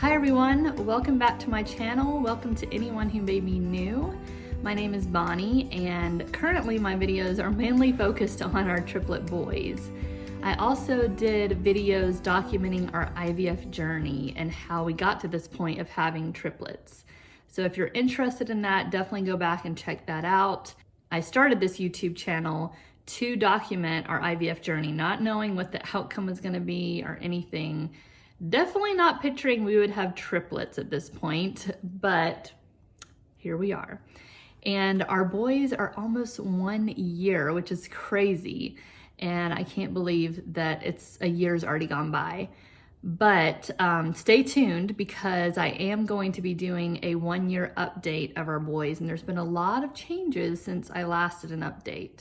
Hi everyone, welcome back to my channel. Welcome to anyone who may be new. My name is Bonnie and currently my videos are mainly focused on our triplet boys. I also did videos documenting our IVF journey and how we got to this point of having triplets. So if you're interested in that, definitely go back and check that out. I started this YouTube channel to document our IVF journey, not knowing what the outcome was going to be or anything. Definitely not picturing we would have triplets at this point, but here we are. And our boys are almost 1 year, which is crazy. And I can't believe that it's a year's already gone by. But stay tuned because I am going to be doing a 1-year update of our boys. And there's been a lot of changes since I last did an update.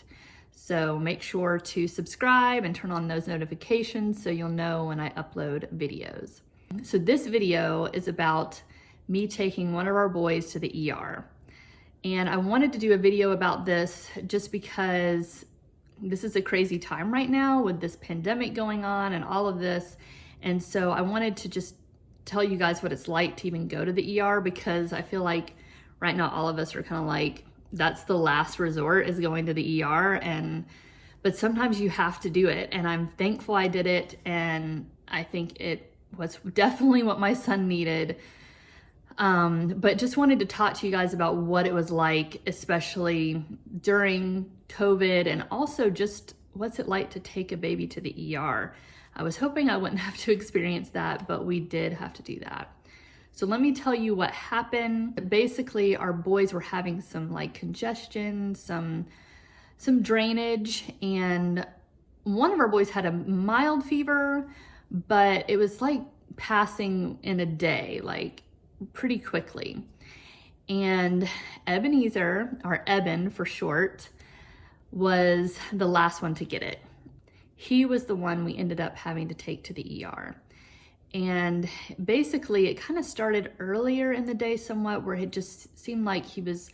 So make sure to subscribe and turn on those notifications so you'll know when I upload videos. So this video is about me taking one of our boys to the ER. And I wanted to do a video about this just because this is a crazy time right now with this pandemic going on and all of this. And so I wanted to just tell you guys what it's like to even go to the ER, because I feel like right now all of us are kind of like, that's the last resort, is going to the ER. But sometimes you have to do it. And I'm thankful I did it. And I think it was definitely what my son needed. But just wanted to talk to you guys about what it was like, especially during COVID, and also just what's it like to take a baby to the ER. I was hoping I wouldn't have to experience that, but we did have to do that. So let me tell you what happened. Basically, our boys were having some like congestion, some drainage, and one of our boys had a mild fever, but it was like passing in a day, like pretty quickly. And Ebenezer, or Eben for short, was the last one to get it. He was the one we ended up having to take to the ER. And basically it kind of started earlier in the day somewhat, where it just seemed like he was,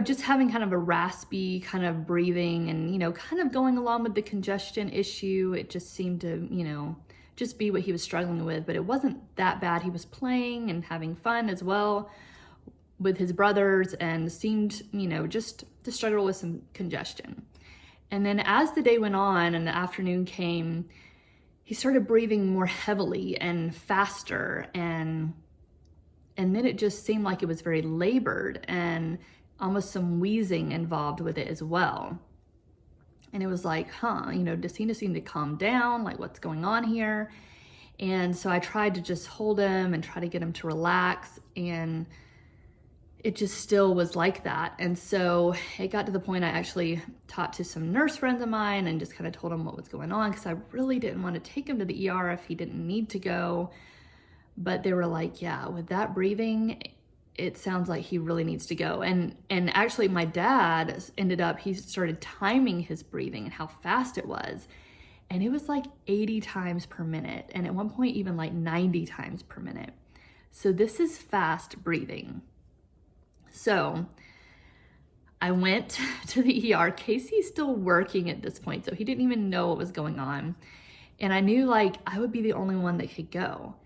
just having kind of a raspy kind of breathing and, kind of going along with the congestion issue. It just seemed to, just be what he was struggling with, but it wasn't that bad. He was playing and having fun as well with his brothers and seemed, just to struggle with some congestion. And then as the day went on and the afternoon came, he started breathing more heavily and faster, and then it just seemed like it was very labored and almost some wheezing involved with it as well. And it was like, does he just seem to calm down? Like, what's going on here? And so I tried to just hold him and try to get him to relax, and it just still was like that. And so it got to the point I actually talked to some nurse friends of mine and just kind of told them what was going on, because I really didn't want to take him to the ER if he didn't need to go. But they were like, yeah, with that breathing, it sounds like he really needs to go. And actually my dad he started timing his breathing and how fast it was. And it was like 80 times per minute. And at one point even like 90 times per minute. So this is fast breathing. So I went to the ER. Casey's still working at this point, so he didn't even know what was going on. And I knew like I would be the only one that could go.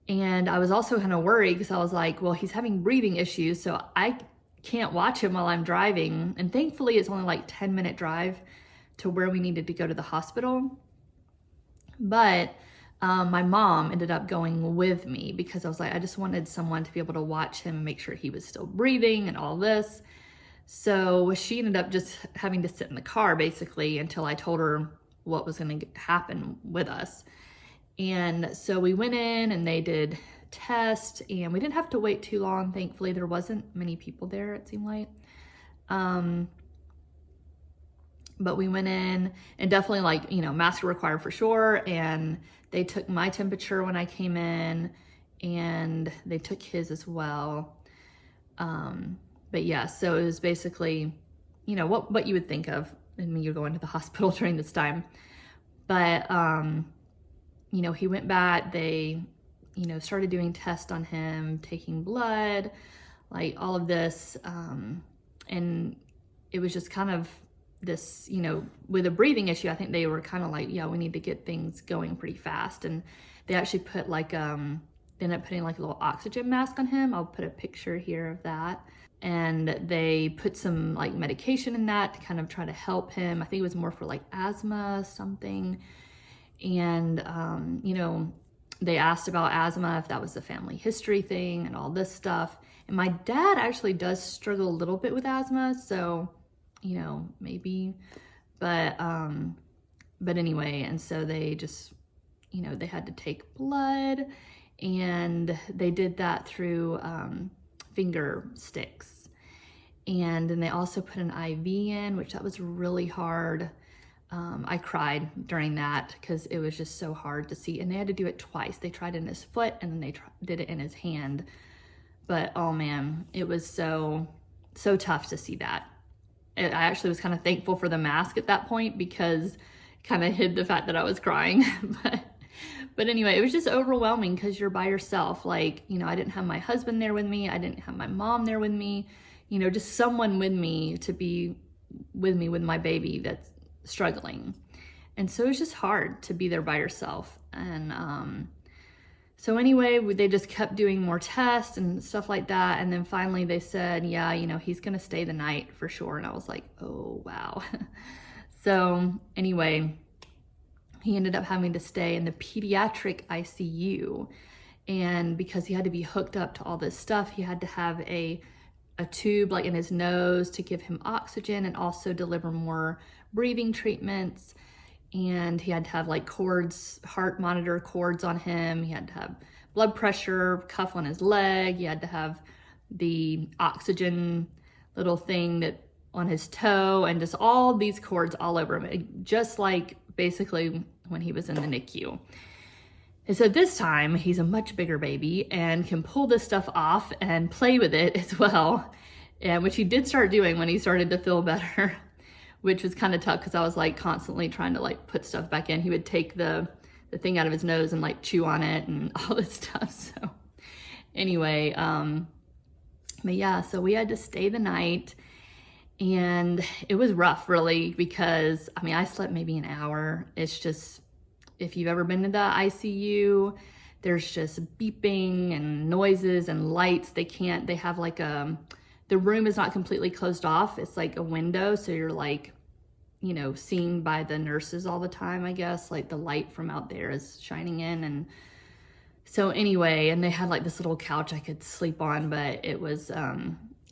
And I was also kind of worried because I was like, well, he's having breathing issues, so I can't watch him while I'm driving. And thankfully it's only like 10-minute drive to where we needed to go to the hospital. But my mom ended up going with me because I was like, I just wanted someone to be able to watch him and make sure he was still breathing and all this. So she ended up just having to sit in the car basically until I told her what was going to happen with us. And so we went in and they did tests, and we didn't have to wait too long. Thankfully, there wasn't many people there, it seemed like. But we went in, and definitely like, masks were required for sure. And they took my temperature when I came in, and they took his as well. But yeah, so it was basically, what you would think of when you're going to the hospital during this time. But, he went back, they, started doing tests on him, taking blood, like all of this. And it was just kind of this, with a breathing issue, I think they were kind of like, yeah, we need to get things going pretty fast. And they actually put like they ended up putting like a little oxygen mask on him. I'll put a picture here of that. And they put some like medication in that to kind of try to help him. I think it was more for like asthma, something. And, you know, they asked about asthma, if that was a family history thing and all this stuff. And my dad actually does struggle a little bit with asthma. So, you know, maybe, but anyway, and so they just, you know, they had to take blood, and they did that through finger sticks. And then they also put an IV in, which that was really hard. I cried during that because it was just so hard to see. And they had to do it twice. They tried it in his foot, and then they did it in his hand. But oh man, it was so tough to see that. I actually was kind of thankful for the mask at that point because it kind of hid the fact that I was crying. But anyway, it was just overwhelming because you're by yourself. Like, you know, I didn't have my husband there with me. I didn't have my mom there with me. You know, just someone with me to be with me with my baby that's struggling. And so it's just hard to be there by yourself. And so anyway, they just kept doing more tests and stuff like that. And then finally they said, yeah, you know, he's going to stay the night for sure. And I was like, oh, wow. So anyway, he ended up having to stay in the pediatric ICU. And because he had to be hooked up to all this stuff, he had to have a tube like in his nose to give him oxygen and also deliver more breathing treatments. And he had to have like cords, heart monitor cords on him. He had to have blood pressure cuff on his leg. He had to have the oxygen little thing that on his toe, and just all these cords all over him, just like basically when he was in the NICU. And so this time he's a much bigger baby and can pull this stuff off and play with it as well. And which he did start doing when he started to feel better, which was kind of tough because I was like constantly trying to like put stuff back in. He would take the thing out of his nose and like chew on it and all this stuff. So anyway, but yeah, so we had to stay the night, and it was rough really because, I mean, I slept maybe an hour. It's just, if you've ever been to the ICU, there's just beeping and noises and lights. They have like the room is not completely closed off. It's like a window. So you're like, you know, seen by the nurses all the time, I guess, like the light from out there is shining in. And so anyway, and they had like this little couch I could sleep on, but it was,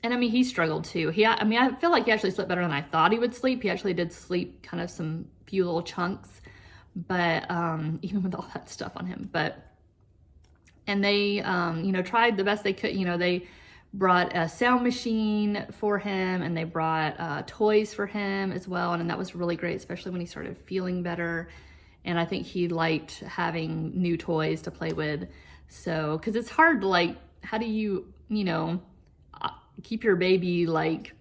and I mean, he struggled too. I mean, I feel like he actually slept better than I thought he would sleep. He actually did sleep kind of few little chunks, but even with all that stuff on him. And they, you know, tried the best they could. You know, they brought a sound machine for him, and they brought toys for him as well. And that was really great, especially when he started feeling better. And I think he liked having new toys to play with. So, because it's hard to like, how do you, you know, keep your baby like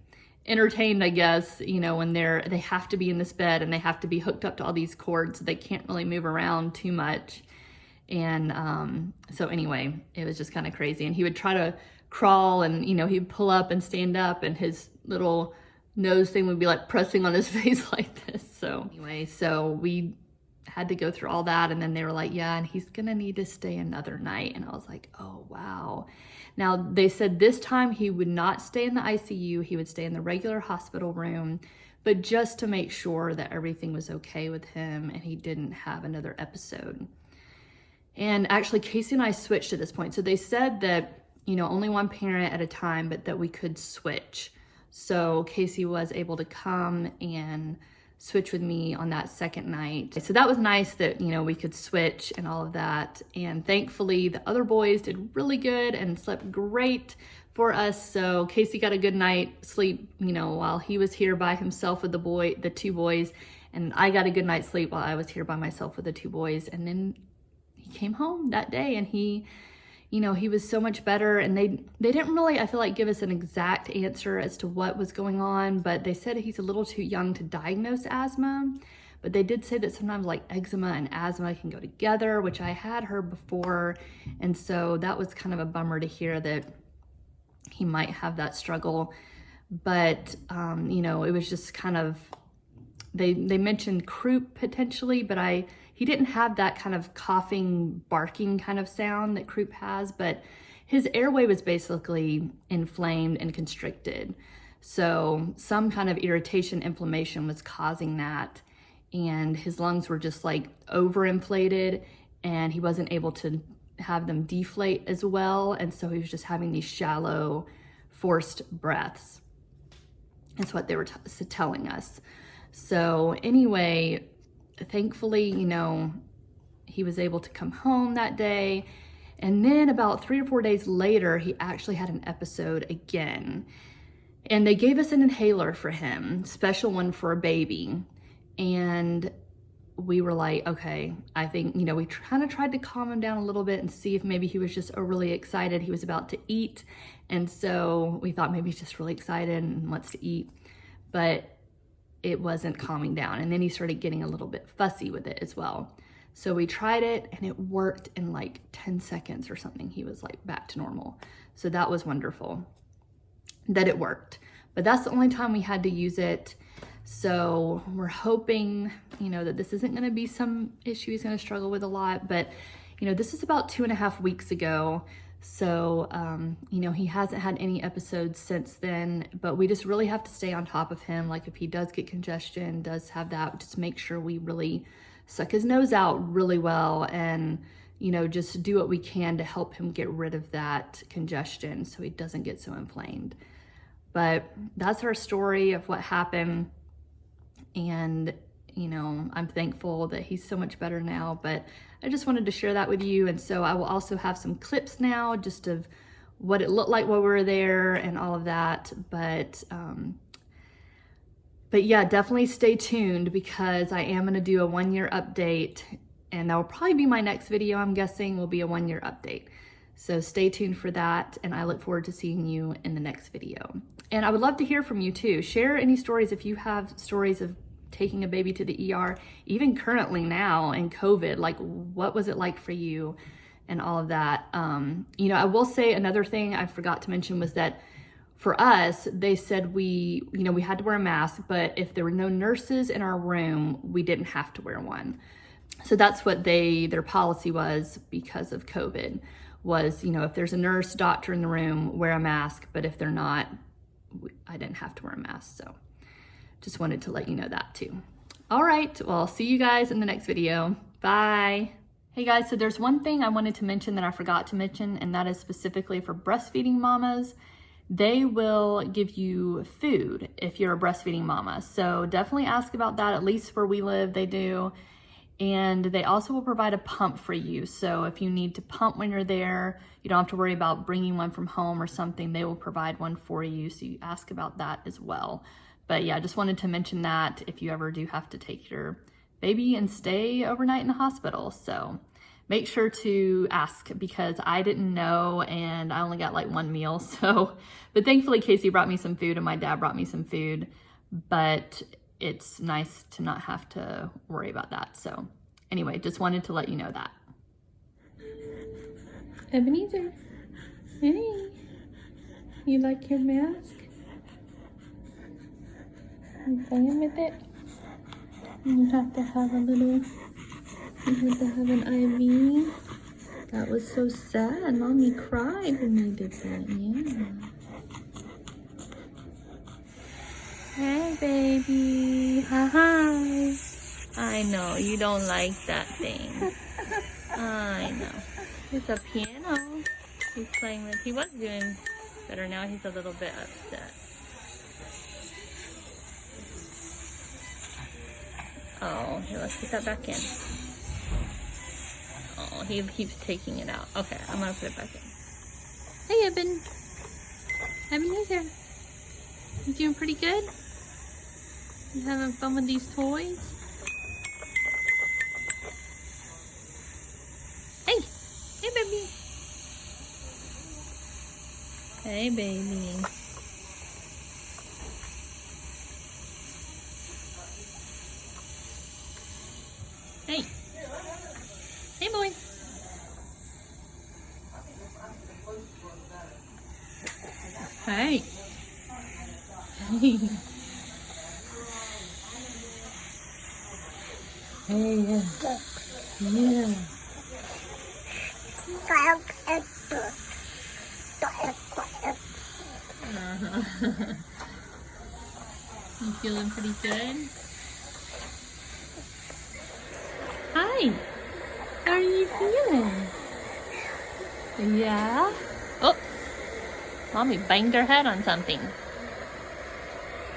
entertained, I guess, you know, when they have to be in this bed and they have to be hooked up to all these cords, so they can't really move around too much. And so anyway, it was just kind of crazy. And he would try to crawl, and, you know, he'd pull up and stand up, and his little nose thing would be like pressing on his face like this. So anyway, so we had to go through all that, and then they were like, yeah, and he's gonna need to stay another night. And I was like, oh wow. Now they said this time he would not stay in the ICU, he would stay in the regular hospital room, but just to make sure that everything was okay with him and he didn't have another episode. And actually Casey and I switched at this point. So they said that, you know, only one parent at a time, but that we could switch. So Casey was able to come and switch with me on that second night. So that was nice that, you know, we could switch and all of that. And thankfully the other boys did really good and slept great for us. So Casey got a good night's sleep, you know, while he was here by himself with the two boys. And I got a good night's sleep while I was here by myself with the two boys. And then he came home that day, and he, you know, he was so much better. And they didn't really, I feel like, give us an exact answer as to what was going on, but they said he's a little too young to diagnose asthma. But they did say that sometimes like eczema and asthma can go together, which I had heard before. And so that was kind of a bummer to hear that he might have that struggle. But, you know, it was just kind of, they mentioned croup potentially, but he didn't have that kind of coughing, barking kind of sound that croup has, but his airway was basically inflamed and constricted. So some kind of irritation, inflammation was causing that, and his lungs were just like overinflated, and he wasn't able to have them deflate as well. And so he was just having these shallow, forced breaths. That's what they were telling us. So anyway, thankfully, you know, he was able to come home that day. And then about 3 or 4 days later, he actually had an episode again. And they gave us an inhaler for him, special one for a baby. And we were like, okay, I think, you know, we kind of tried to calm him down a little bit and see if maybe he was just overly excited. He was about to eat. And so we thought maybe he's just really excited and wants to eat, but it wasn't calming down. And then he started getting a little bit fussy with it as well. So we tried it and it worked in like 10 seconds or something. He was like back to normal. So that was wonderful that it worked, but that's the only time we had to use it. So we're hoping, you know, that this isn't going to be some issue he's going to struggle with a lot, but you know, this is about 2.5 weeks ago. So, you know, he hasn't had any episodes since then, but we just really have to stay on top of him. Like if he does get congestion, does have that, just make sure we really suck his nose out really well and, you know, just do what we can to help him get rid of that congestion so he doesn't get so inflamed. But that's our story of what happened. And, you know, I'm thankful that he's so much better now, but I just wanted to share that with you. And so I will also have some clips now just of what it looked like while we were there and all of that. But yeah, definitely stay tuned because I am going to do a 1-year update, and that will probably be my next video. I'm guessing will be a 1-year update. So stay tuned for that. And I look forward to seeing you in the next video. And I would love to hear from you too. Share any stories if you have stories of taking a baby to the ER, even currently now in COVID, like what was it like for you and all of that. You know, I will say another thing I forgot to mention was that for us, they said we had to wear a mask, but if there were no nurses in our room, we didn't have to wear one. So that's what their policy was because of COVID was, you know, if there's a nurse, doctor in the room, wear a mask, but if they're not, I didn't have to wear a mask. So just wanted to let you know that too. All right, well, I'll see you guys in the next video. Bye. Hey guys, so there's one thing I wanted to mention that I forgot to mention, and that is specifically for breastfeeding mamas. They will give you food if you're a breastfeeding mama. So definitely ask about that, at least where we live, they do. And they also will provide a pump for you. So if you need to pump when you're there, you don't have to worry about bringing one from home or something. They will provide one for you. So you ask about that as well. But yeah, just wanted to mention that if you ever do have to take your baby and stay overnight in the hospital. So make sure to ask because I didn't know and I only got like 1 meal. So, but thankfully Casey brought me some food and my dad brought me some food, but it's nice to not have to worry about that. So anyway, just wanted to let you know that. Ebenezer, hey, you like your mask? You playing with it? You have to have a little, you have to have an IV. That was so sad. Mommy cried when you did that, yeah. Hey, baby. Hi. I know, you don't like that thing. I know. It's a piano he's playing with. He was doing better. Now he's a little bit upset. Oh, here, let's put that back in. Oh, he keeps taking it out. Okay, I'm gonna put it back in. Hey, Eben. Ebenezer. You doing pretty good? You having fun with these toys? Hey! Hey, baby! Hey, baby. Hey! Hey, boy! Hey! Hey! Hey, yeah. Yeah. You feeling pretty good? Hi. How are you feeling? Yeah? Oh! Mommy banged her head on something.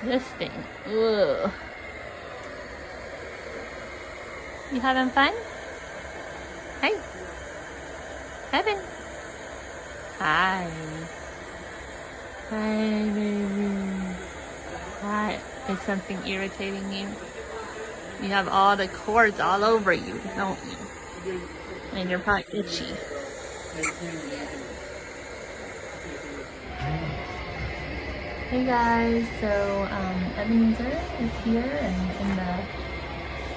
This thing. Ugh. You having fun? Hey. Heaven. Hi. Hi, baby. Hi. Is something irritating you? You have all the cords all over you, don't you? And you're probably itchy. Hey guys, so Ebenezer is here and in the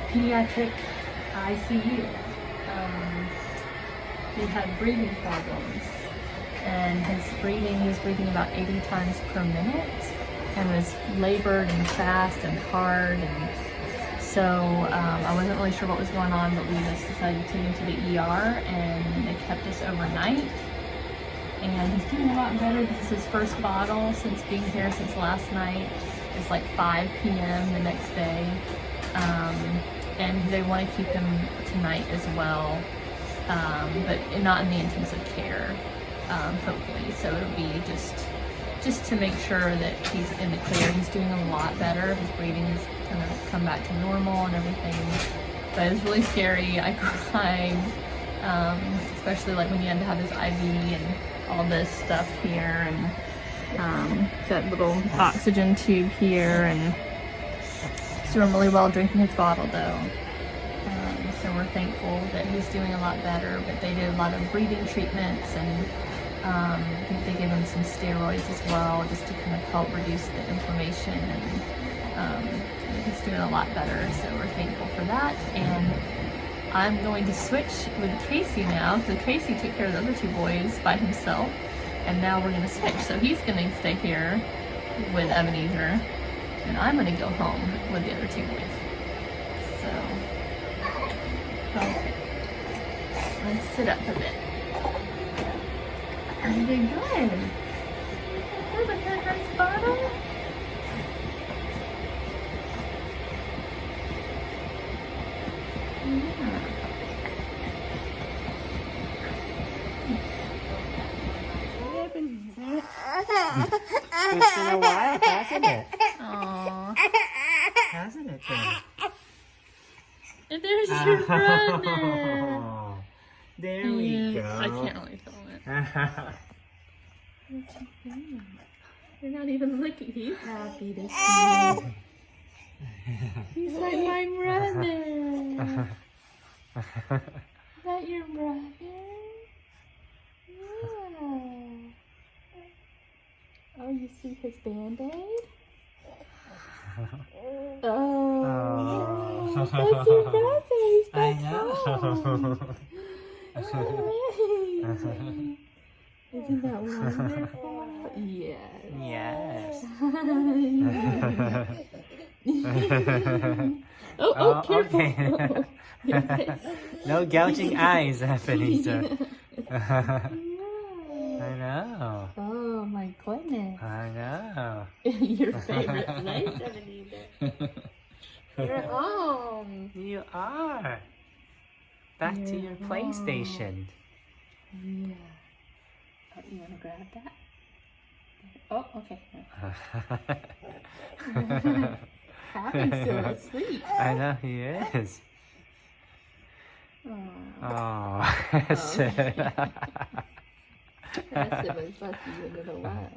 pediatric ICU. He had breathing problems, and he was breathing about 80 times per minute, and was labored and fast and hard, and so I wasn't really sure what was going on, but we just decided to take him to the ER, and they kept us overnight. And he's doing a lot better. This is his first bottle since being here since last night. It's like 5 p.m. the next day. And they want to keep him tonight as well, but not in the intensive care, hopefully. So it'll be just to make sure that he's in the clear. He's doing a lot better. His breathing has kind of come back to normal and everything. But it was really scary. I cried, especially like when you had to have his IV and all this stuff here, and that little oxygen tube here, and he's doing really well drinking his bottle though. So we're thankful that he's doing a lot better, but they did a lot of breathing treatments, and I think they gave him some steroids as well, just to kind of help reduce the inflammation, and he's doing a lot better, so we're thankful for that. And I'm going to switch with Casey now, because Casey took care of the other 2 boys by himself, and now we're going to switch. So he's going to stay here with Ebenezer, and I'm going to go home with the other 2 boys. So, okay. Let's sit up a bit. You did good. Oh, was that a nice bottle? It's been a while, hasn't it? Aww. Hasn't it been? And there's your brother. There we go. I can't really film it. What you doing? You're not even looking. He's happy to see you. He's like my brother. Is that your brother? Yeah. Oh, you see his band-aid? Oh, that's your brother. He's back home. Hey. Isn't that wonderful? Yes. Yes. Oh, careful. Okay. No gouging eyes happening, sir. I know. Oh my goodness. I know. Your favorite place, Ebenezer. You're home. You are. Back to your PlayStation. Yeah. Oh, you want to grab that? Oh, okay. Happy's still asleep. I know he is. Oh, that's it. That's it was lucky a little while.